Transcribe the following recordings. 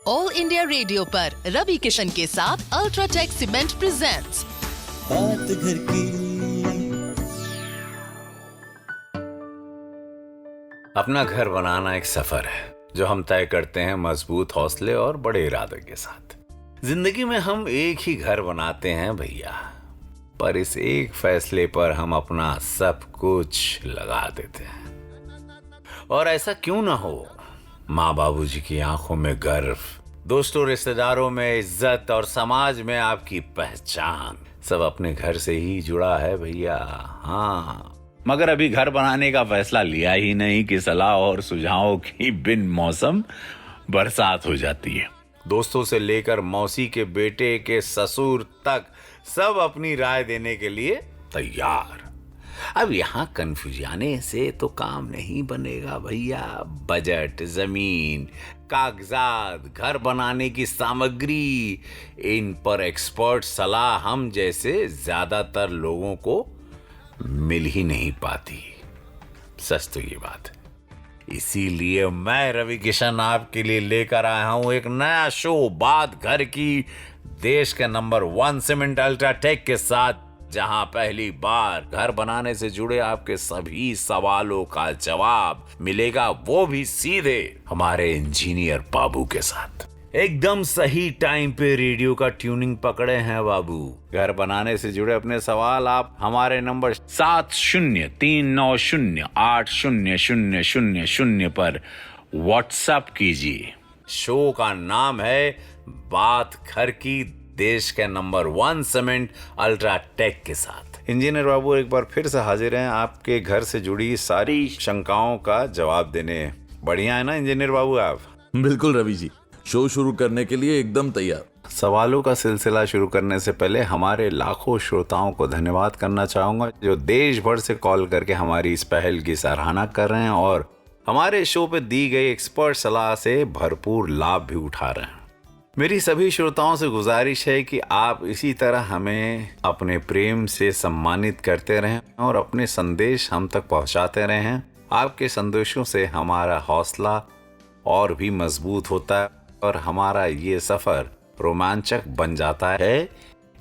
All India radio पर रवि किशन के साथ अल्ट्राटेक सीमेंट प्रेजेंट्स बात घर की। अपना घर बनाना एक सफर है जो हम तय करते हैं मजबूत हौसले और बड़े इरादे के साथ। जिंदगी में हम एक ही घर बनाते हैं भैया, पर इस एक फैसले पर हम अपना सब कुछ लगा देते हैं। और ऐसा क्यों ना हो, माँ बाबूजी की आंखों में गर्व, दोस्तों रिश्तेदारों में इज्जत और समाज में आपकी पहचान, सब अपने घर से ही जुड़ा है भैया। हाँ, मगर अभी घर बनाने का फैसला लिया ही नहीं कि सलाह और सुझावों की बिन मौसम बरसात हो जाती है। दोस्तों से लेकर मौसी के बेटे के ससुर तक सब अपनी राय देने के लिए तैयार। अब यहाँ कंफ्यूज आने से तो काम नहीं बनेगा भैया। बजट, जमीन, कागजात, घर बनाने की सामग्री, इन पर एक्सपर्ट सलाह हम जैसे ज्यादातर लोगों को मिल ही नहीं पाती। सच तो ये बात है। इसीलिए मैं रवि किशन आपके लिए लेकर आया हूं एक नया शो, बात घर की, देश के नंबर 1 सीमेंट अल्ट्राटेक के साथ, जहां पहली बार घर बनाने से जुड़े आपके सभी सवालों का जवाब मिलेगा, वो भी सीधे हमारे इंजीनियर बाबू के साथ। एकदम सही टाइम पे रेडियो का ट्यूनिंग पकड़े हैं बाबू। घर बनाने से जुड़े अपने सवाल आप हमारे नंबर 7039080000 पर व्हाट्सएप कीजिए। शो का नाम है बात घर की, देश के नंबर 1 सीमेंट अल्ट्राटेक के साथ। इंजीनियर बाबू एक बार फिर से हाजिर हैं आपके घर से जुड़ी सारी शंकाओं का जवाब देने। बढ़िया है ना इंजीनियर बाबू आप? बिल्कुल रवि जी, शो शुरू करने के लिए एकदम तैयार। सवालों का सिलसिला शुरू करने से पहले हमारे लाखों श्रोताओं को धन्यवाद करना चाहूंगा जो देश भर से कॉल करके हमारी इस पहल की सराहना कर रहे हैं और हमारे शो पे दी गई एक्सपर्ट सलाह से भरपूर लाभ भी उठा रहे हैं। मेरी सभी श्रोताओं से गुजारिश है कि आप इसी तरह हमें अपने प्रेम से सम्मानित करते रहें और अपने संदेश हम तक पहुंचाते रहें। आपके संदेशों से हमारा हौसला और भी मजबूत होता है और हमारा ये सफर रोमांचक बन जाता है।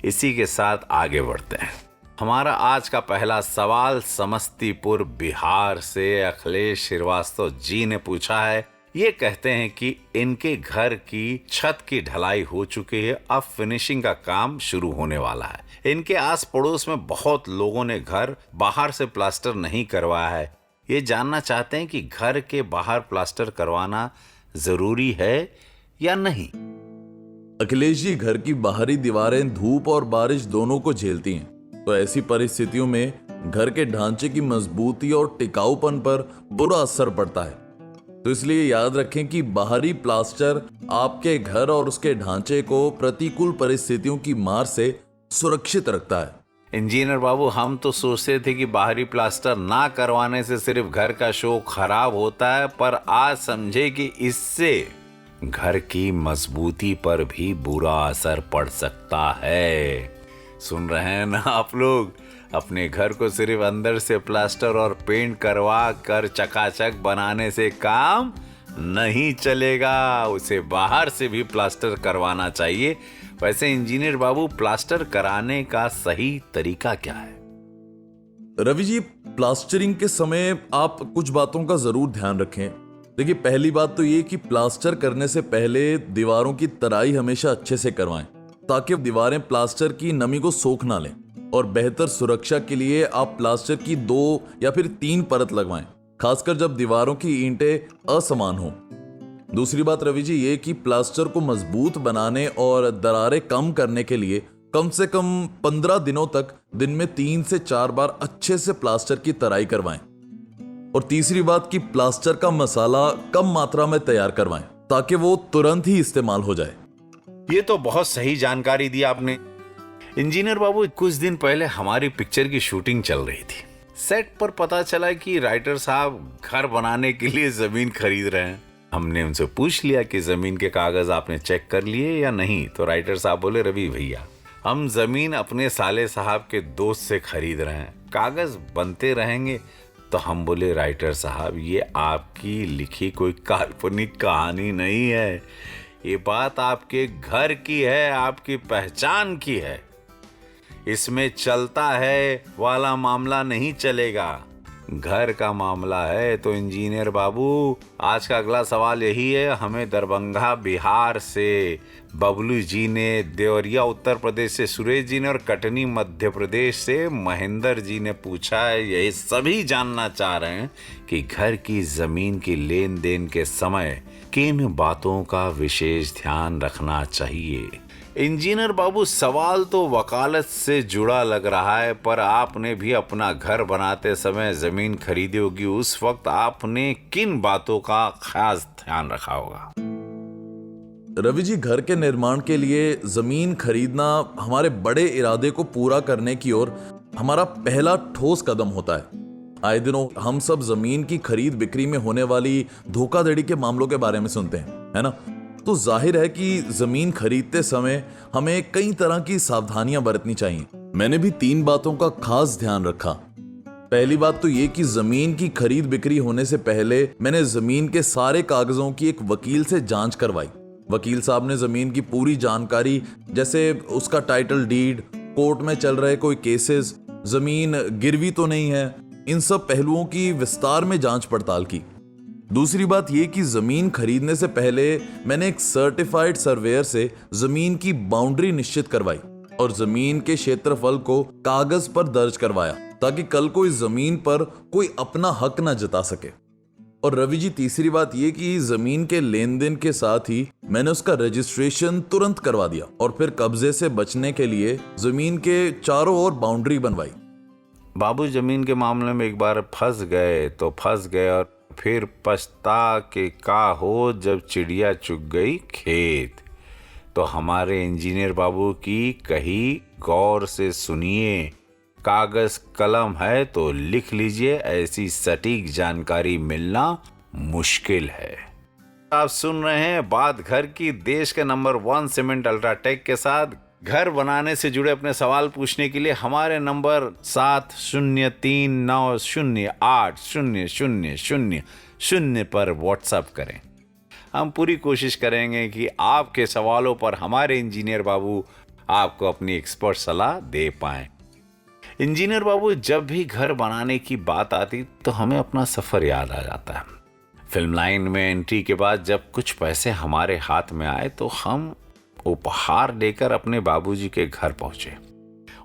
इसी के साथ आगे बढ़ते हैं। हमारा आज का पहला सवाल समस्तीपुर बिहार से अखिलेश श्रीवास्तव जी ने पूछा है। ये कहते हैं कि इनके घर की छत की ढलाई हो चुकी है, अब फिनिशिंग का काम शुरू होने वाला है। इनके आस पड़ोस में बहुत लोगों ने घर बाहर से प्लास्टर नहीं करवाया है। ये जानना चाहते हैं कि घर के बाहर प्लास्टर करवाना जरूरी है या नहीं। अखिलेश जी, घर की बाहरी दीवारें धूप और बारिश दोनों को झेलती हैं, तो ऐसी परिस्थितियों में घर के ढांचे की मजबूती और टिकाऊपन पर बुरा असर पड़ता है। तो इसलिए याद रखें कि बाहरी प्लास्टर आपके घर और उसके ढांचे को प्रतिकूल परिस्थितियों की मार से सुरक्षित रखता है। इंजीनियर बाबू, हम तो सोचते थे कि बाहरी प्लास्टर ना करवाने से सिर्फ घर का शो खराब होता है, पर आज समझे कि इससे घर की मजबूती पर भी बुरा असर पड़ सकता है। सुन रहे हैं ना आप लोग? अपने घर को सिर्फ अंदर से प्लास्टर और पेंट करवा कर चकाचक बनाने से काम नहीं चलेगा, उसे बाहर से भी प्लास्टर करवाना चाहिए। वैसे इंजीनियर बाबू, प्लास्टर कराने का सही तरीका क्या है? रवि जी, प्लास्टरिंग के समय आप कुछ बातों का जरूर ध्यान रखें। देखिए, पहली बात तो ये कि प्लास्टर करने से पहले दीवारों की तराई हमेशा अच्छे से करवाएं ताकि दीवारें प्लास्टर की नमी को सोख ना लें। और बेहतर सुरक्षा के लिए आप प्लास्टर की 2 या फिर 3 परत लगवाएं, खासकर जब दीवारों की ईंटें असमान हों। दूसरी बात रवि जी ये कि प्लास्टर को मजबूत बनाने और दरारें कम करने के लिए कम से कम 15 दिनों तक दिन में 3 से 4 बार अच्छे से प्लास्टर की तराई करवाएं। और तीसरी बात कि प्लास्टर का मसाला कम मात्रा में तैयार करवाएं ताकि वो तुरंत ही इस्तेमाल हो जाए। ये तो बहुत सही जानकारी दी आपने। इंजीनियर बाबू, कुछ दिन पहले हमारी पिक्चर की शूटिंग चल रही थी। सेट पर पता चला कि राइटर साहब घर बनाने के लिए जमीन खरीद रहे हैं। हमने उनसे पूछ लिया कि जमीन के कागज आपने चेक कर लिए या नहीं, तो राइटर साहब बोले, रवि भैया, हम जमीन अपने साले साहब के दोस्त से खरीद रहे हैं, कागज बनते रहेंगे। तो हम बोले, राइटर साहब, ये आपकी लिखी कोई काल्पनिक कहानी नहीं है, ये बात आपके घर की है, आपकी पहचान की है। इसमें चलता है वाला मामला नहीं चलेगा, घर का मामला है। तो इंजीनियर बाबू, आज का अगला सवाल यही है। हमें दरभंगा बिहार से बबलू जी ने, देवरिया उत्तर प्रदेश से सुरेश जी ने और कटनी मध्य प्रदेश से महेंद्र जी ने पूछा है। यही सभी जानना चाह रहे हैं कि घर की जमीन की लेन देन के समय किन बातों का विशेष ध्यान रखना चाहिए। इंजीनियर बाबू, सवाल तो वकालत से जुड़ा लग रहा है, पर आपने भी अपना घर बनाते समय जमीन खरीदी होगी। उस वक्त आपने किन बातों का खास ध्यान रखा होगा? रवि जी, घर के निर्माण के लिए जमीन खरीदना हमारे बड़े इरादे को पूरा करने की ओर हमारा पहला ठोस कदम होता है। आए दिनों हम सब जमीन की खरीद बिक्री में होने वाली धोखाधड़ी के मामलों के बारे में सुनते हैं, है ना? तो जाहिर है कि जमीन खरीदते समय हमें कई तरह की सावधानियां बरतनी चाहिए। मैंने भी 3 बातों का खास ध्यान रखा। पहली बात तो ये कि जमीन की खरीद बिक्री होने से पहले मैंने जमीन के सारे कागजों की एक वकील से जांच करवाई। वकील साहब ने जमीन की पूरी जानकारी, जैसे उसका टाइटल डीड, कोर्ट में चल रहे कोई केसेस, जमीन गिरवी तो नहीं है, इन सब पहलुओं की विस्तार में जांच पड़ताल की। दूसरी बात यह कि जमीन खरीदने से पहले मैंने एक सर्टिफाइड सर्वेयर से जमीन की बाउंड्री निश्चित करवाई और जमीन के क्षेत्रफल को कागज पर दर्ज करवाया, ताकि कल को इस जमीन पर कोई अपना हक न जता सके। और रवि जी, तीसरी बात यह कि जमीन के लेन देन के साथ ही मैंने उसका रजिस्ट्रेशन तुरंत करवा दिया और फिर कब्जे से बचने के लिए जमीन के चारों ओर बाउंड्री बनवाई। बाबू, जमीन के मामले में एक बार फंस गए तो फंस गए, और फिर पछता के का हो जब चिड़िया चुग गई खेत। तो हमारे इंजीनियर बाबू की कही गौर से सुनिए। कागज कलम है तो लिख लीजिए, ऐसी सटीक जानकारी मिलना मुश्किल है। आप सुन रहे हैं बात घर की, देश के नंबर 1 सीमेंट अल्ट्राटेक के साथ। घर बनाने से जुड़े अपने सवाल पूछने के लिए हमारे नंबर 7039080000 पर व्हाट्सएप करें। हम पूरी कोशिश करेंगे कि आपके सवालों पर हमारे इंजीनियर बाबू आपको अपनी एक्सपर्ट सलाह दे पाएं। इंजीनियर बाबू, जब भी घर बनाने की बात आती तो हमें अपना सफर याद आ जाता है। फिल्म लाइन में एंट्री के बाद जब कुछ पैसे हमारे हाथ में आए तो हम उपहार लेकर अपने बाबूजी के घर पहुंचे।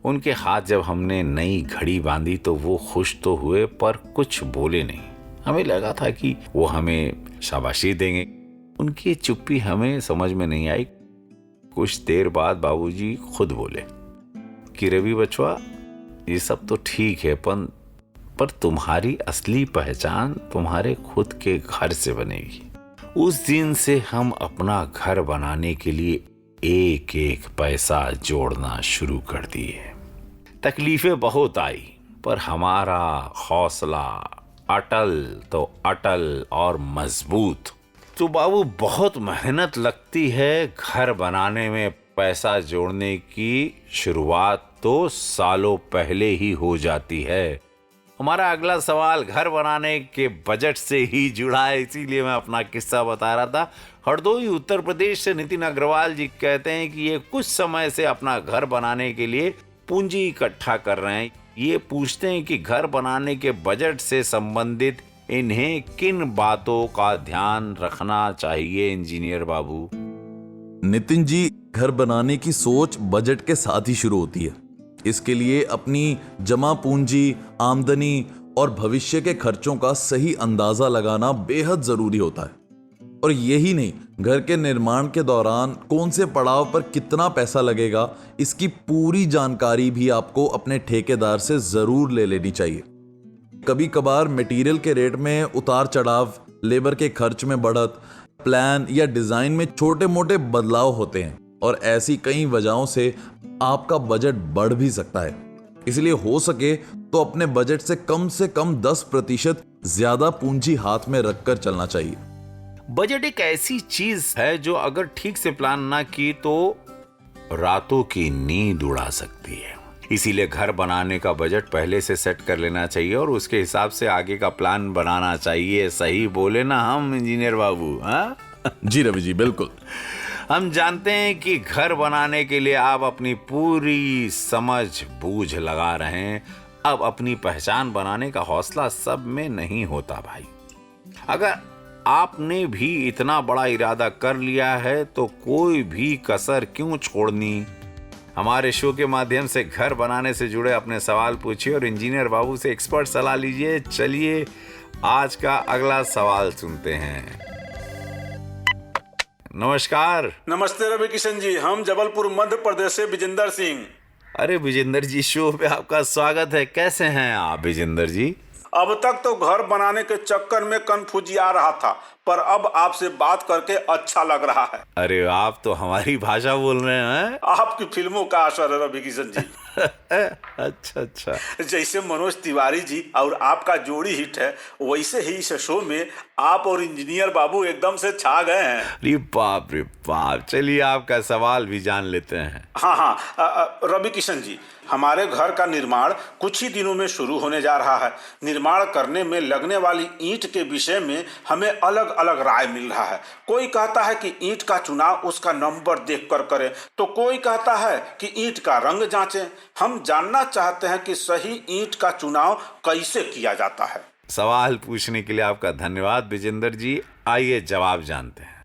उनके हाथ जब हमने नई घड़ी बांधी तो वो खुश तो हुए पर कुछ बोले नहीं। हमें लगा था कि वो हमें शाबाशी देंगे। उनकी चुप्पी हमें समझ में नहीं आई। कुछ देर बाद बाबूजी खुद बोले कि रवि बचवा, ये सब तो ठीक है, पर तुम्हारी असली पहचान तुम्हारे खुद के घर से बनेगी। उस दिन से हम अपना घर बनाने के लिए एक एक पैसा जोड़ना शुरू कर दिए। तकलीफें बहुत आई, पर हमारा हौसला अटल तो अटल और मजबूत। तो बाबू, बहुत मेहनत लगती है घर बनाने में। पैसा जोड़ने की शुरुआत तो सालों पहले ही हो जाती है। हमारा अगला सवाल घर बनाने के बजट से ही जुड़ा है, इसीलिए मैं अपना किस्सा बता रहा था। हरदोई उत्तर प्रदेश से नितिन अग्रवाल जी कहते हैं कि ये कुछ समय से अपना घर बनाने के लिए पूंजी इकट्ठा कर रहे हैं। ये पूछते हैं कि घर बनाने के बजट से संबंधित इन्हें किन बातों का ध्यान रखना चाहिए इंजीनियर बाबू? नितिन जी, घर बनाने की सोच बजट के साथ ही शुरू होती है। इसके लिए अपनी जमा पूंजी, आमदनी और भविष्य के खर्चों का सही अंदाजा लगाना बेहद जरूरी होता है। और यही नहीं, घर के निर्माण के दौरान कौन से पड़ाव पर कितना पैसा लगेगा, इसकी पूरी जानकारी भी आपको अपने ठेकेदार से जरूर ले लेनी चाहिए। कभी कभार मटेरियल के रेट में उतार चढ़ाव, लेबर के खर्च में बढ़त, प्लान या डिजाइन में छोटे मोटे बदलाव होते हैं और ऐसी कई वजहों से आपका बजट बढ़ भी सकता है। इसलिए हो सके तो अपने बजट से कम 10% ज्यादा पूंजी हाथ में रखकर चलना चाहिए। बजट एक ऐसी चीज है जो अगर ठीक से प्लान ना की तो रातों की नींद उड़ा सकती है। इसीलिए घर बनाने का बजट पहले से सेट कर लेना चाहिए और उसके हिसाब से आगे का प्लान बनाना चाहिए। सही बोले ना हम इंजीनियर बाबू? हाँ जी रवि जी, बिल्कुल। हम जानते हैं कि घर बनाने के लिए आप अपनी पूरी समझ बूझ लगा रहे हैं। अब अपनी पहचान बनाने का हौसला सब में नहीं होता भाई। अगर आपने भी इतना बड़ा इरादा कर लिया है तो कोई भी कसर क्यों छोड़नी। हमारे शो के माध्यम से घर बनाने से जुड़े अपने सवाल पूछिए और इंजीनियर बाबू से एक्सपर्ट सलाह लीजिए। चलिए आज का अगला सवाल सुनते हैं। नमस्कार। नमस्ते रवि किशन जी, हम जबलपुर मध्य प्रदेश से विजेंद्र सिंह। अरे विजेंद्र जी, शो पे आपका स्वागत है। कैसे हैं आप विजेंद्र जी? अब तक तो घर बनाने के चक्कर में कन्फ्यूजिया रहा था, पर अब आपसे बात करके अच्छा लग रहा है। अरे आप तो हमारी भाषा बोल रहे हैं। आपकी फिल्मों का असर है रवि किशन जी। अच्छा। जैसे मनोज तिवारी जी और आपका जोड़ी हिट है, वैसे ही इस शो में आप और इंजीनियर बाबू एकदम से छा गए हैं। रे बाप। चलिए आपका सवाल भी जान लेते हैं। हाँ, रवि किशन जी, हमारे घर का निर्माण कुछ ही दिनों में शुरू होने जा रहा है। निर्माण करने में लगने वाली ईंट के विषय में हमें अलग अलग राय मिल रहा है। कोई कहता है कि ईंट का चुनाव उसका नंबर देखकर करें, तो कोई कहता है कि ईंट का रंग जांचें। हम जानना चाहते हैं कि सही ईंट का चुनाव कैसे किया जाता है। सवाल पूछने के लिए आपका धन्यवाद विजेंद्र जी। आइए जवाब जानते हैं।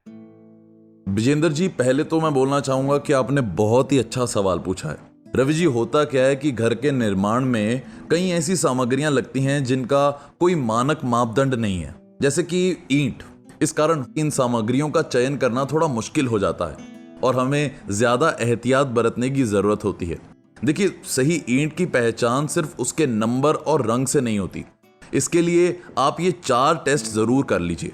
विजेंद्र जी, पहले तो मैं बोलना चाहूंगा कि आपने बहुत ही अच्छा सवाल पूछा है। रवि जी, होता क्या है कि घर के निर्माण में कई ऐसी सामग्रियां लगती हैं जिनका कोई मानक मापदंड नहीं है, जैसे कि ईंट। इस कारण इन सामग्रियों का चयन करना थोड़ा मुश्किल हो जाता है और हमें ज्यादा एहतियात बरतने की जरूरत होती है। देखिए, सही ईंट की पहचान सिर्फ उसके नंबर और रंग से नहीं होती। इसके लिए आप ये 4 टेस्ट जरूर कर लीजिए।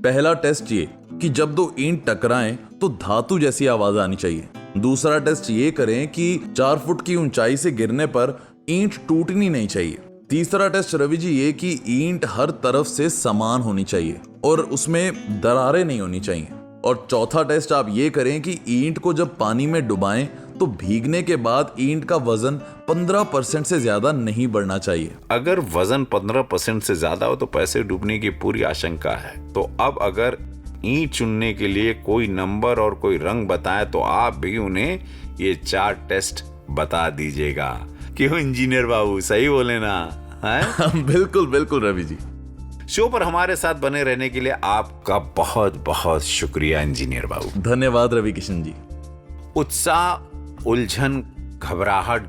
पहला टेस्ट ये कि जब 2 ईंट टकराएं तो धातु जैसी आवाज आनी चाहिए। दूसरा टेस्ट ये करें कि 4 फुट की ऊंचाई से गिरने पर ईंट टूटनी नहीं चाहिए। तीसरा टेस्ट रवि जी ये कि ईंट हर तरफ से समान होनी चाहिए और उसमें दरारें नहीं होनी चाहिए। और चौथा टेस्ट आप ये करें कि ईंट को जब पानी में डुबाएं तो भीगने के बाद ईंट का वजन 15% से ज्यादा नहीं बढ़ना चाहिए। अगर वजन 15% से ज्यादा हो तो पैसे डूबने की पूरी आशंका है। तो अब अगर ईंट चुनने के लिए कोई नंबर और कोई रंग बताए तो आप भी उन्हें ये 4 टेस्ट बता दीजिएगा। क्यों इंजीनियर बाबू, सही बोले ना? बिल्कुल रवि जी। शो पर हमारे साथ बने रहने के लिए आपका बहुत बहुत शुक्रिया इंजीनियर बाबू। धन्यवाद रवि किशन जी। उत्साह, उलझन, घबराहट,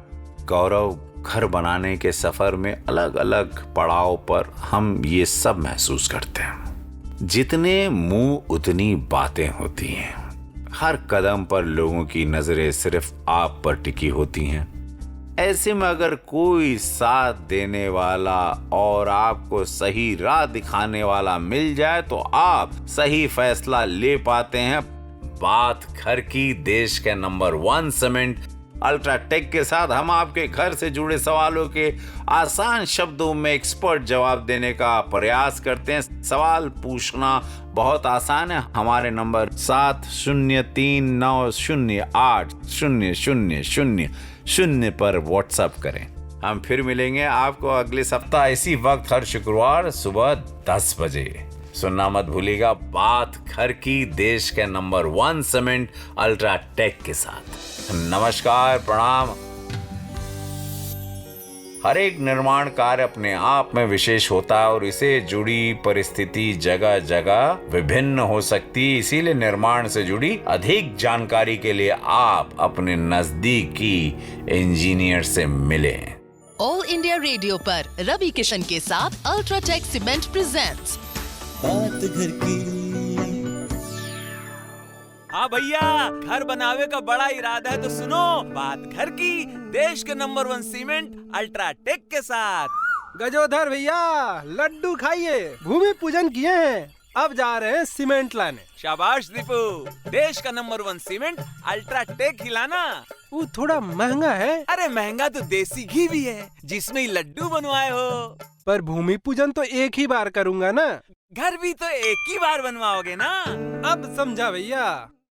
गौरव, घर बनाने के सफर में अलग अलग पड़ाव पर हम ये सब महसूस करते हैं। जितने मुंह उतनी बातें होती हैं। हर कदम पर लोगों की नजरें सिर्फ आप पर टिकी होती हैं। ऐसे में अगर कोई साथ देने वाला और आपको सही राह दिखाने वाला मिल जाए तो आप सही फैसला ले पाते हैं। बात घर की, देश के नंबर 1 सीमेंट अल्ट्राटेक के साथ हम आपके घर से जुड़े सवालों के आसान शब्दों में एक्सपर्ट जवाब देने का प्रयास करते हैं। सवाल पूछना बहुत आसान है। हमारे नंबर 7039080000 पर व्हाट्सएप करें। हम फिर मिलेंगे आपको अगले सप्ताह इसी वक्त हर शुक्रवार सुबह 10 बजे। सुनना मत भूलिएगा बात घर की, देश के नंबर 1 सीमेंट अल्ट्राटेक के साथ। नमस्कार, प्रणाम। हर एक निर्माण कार्य अपने आप में विशेष होता है और इसे जुड़ी परिस्थिति जगह जगह विभिन्न हो सकती है। इसीलिए निर्माण से जुड़ी अधिक जानकारी के लिए आप अपने नजदीकी इंजीनियर से मिलें। ऑल इंडिया रेडियो पर रवि किशन के साथ अल्ट्राटेक सीमेंट प्रेजेंट्स बात घर की। हाँ भैया, घर बनावे का बड़ा इरादा है तो सुनो बात घर की, देश के नंबर 1 सीमेंट अल्ट्राटेक के साथ। गजोधर भैया, लड्डू खाइए। भूमि पूजन किए हैं, अब जा रहे हैं सीमेंट लाने। शाबाश दीपू, देश का नंबर 1 सीमेंट अल्ट्राटेक खिलाना। वो थोड़ा महंगा है। अरे महंगा तो देसी घी भी है जिसमें लड्डू बनवाए हो। पर भूमि पूजन तो एक ही बार करूंगा ना। घर भी तो एक ही बार बनवाओगे ना। अब समझा भैया।